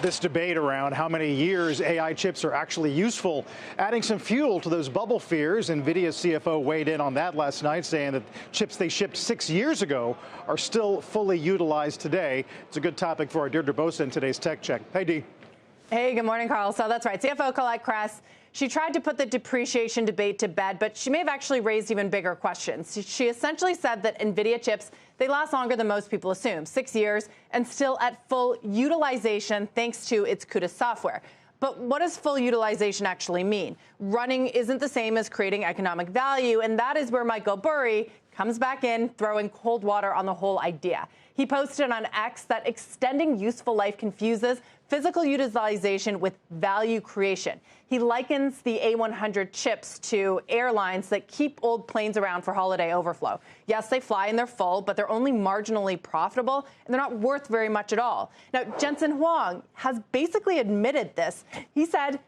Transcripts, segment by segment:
this debate around how many years AI chips are actually useful, adding some fuel to those bubble fears. Nvidia CFO weighed in on that last night, saying that chips they shipped 6 years ago are still fully utilized today. It's a good topic for our Deirdre Bosa in today's Tech Check. Hey, Dee. Hey, good morning, Carl. So that's right. CFO Colette Kress, she tried to put the depreciation debate to bed, but she may have actually raised even bigger questions. She essentially said that Nvidia chips, they last longer than most people assume, 6 years, and still at full utilization thanks to its CUDA software. But what does full utilization actually mean? Running isn't the same as creating economic value, and that is where Michael Burry comes back in, throwing cold water on the whole idea. He posted on X that extending useful life confuses physical utilization with value creation. He likens the A100 chips to airlines that keep old planes around for holiday overflow. Yes, they fly and they're full, but they're only marginally profitable, and they're not worth very much at all. Now, Jensen Huang has basically admitted this. He said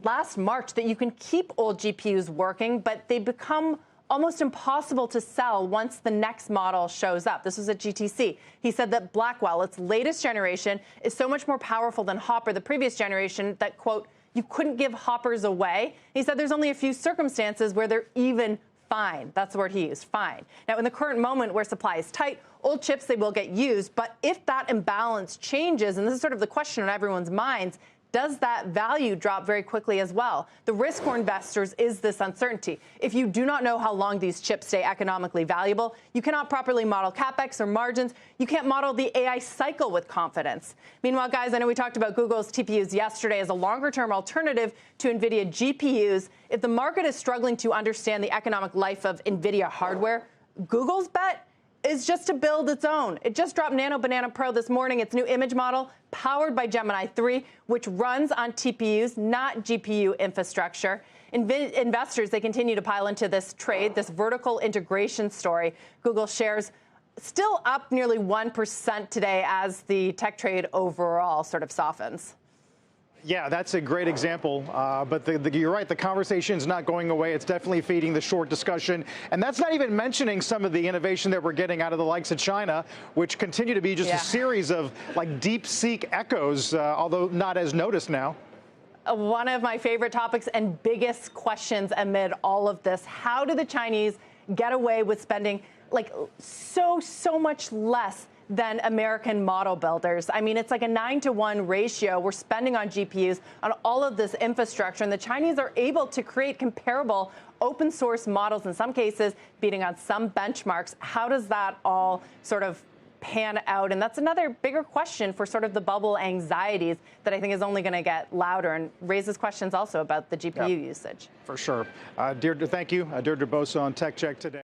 last March that you can keep old GPUs working, but they become almost impossible to sell once the next model shows up. This was at GTC. He said that Blackwell, its latest generation, is so much more powerful than Hopper, the previous generation, that, quote, you couldn't give Hoppers away. He said there's only a few circumstances where they're even fine. That's the word he used, fine. Now, in the current moment where supply is tight, old chips, they will get used. But if that imbalance changes, and this is sort of the question on everyone's minds, does that value drop very quickly as well? The risk for investors is this uncertainty. If you do not know how long these chips stay economically valuable, you cannot properly model capex or margins. You can't model the AI cycle with confidence. Meanwhile, guys, I know we talked about Google's TPUs yesterday as a longer-term alternative to NVIDIA GPUs. If the market is struggling to understand the economic life of NVIDIA hardware, Google's bet is just to build its own. It just dropped Nano Banana Pro this morning, its new image model, powered by Gemini 3, which runs on TPUs, not GPU infrastructure. Investors, they continue to pile into this trade, this vertical integration story. Google shares still up nearly 1% today as the tech trade overall sort of softens. Yeah, that's a great example. But you're right, the conversation's not going away. It's definitely feeding the short discussion. And that's not even mentioning some of the innovation that we're getting out of the likes of China, which continue to be just a series of like DeepSeek echoes, although not as noticed now. One of my favorite topics and biggest questions amid all of this, how do the Chinese get away with spending like so much less than American model builders? I mean, it's like a 9-to-1 ratio. We're spending on GPUs, on all of this infrastructure, and the Chinese are able to create comparable open source models, in some cases beating on some benchmarks. How does that all sort of pan out? And that's another bigger question for sort of the bubble anxieties that I think is only going to get louder and raises questions also about the GPU usage. For sure. Deirdre, thank you. Deirdre Bosa on Tech Check today.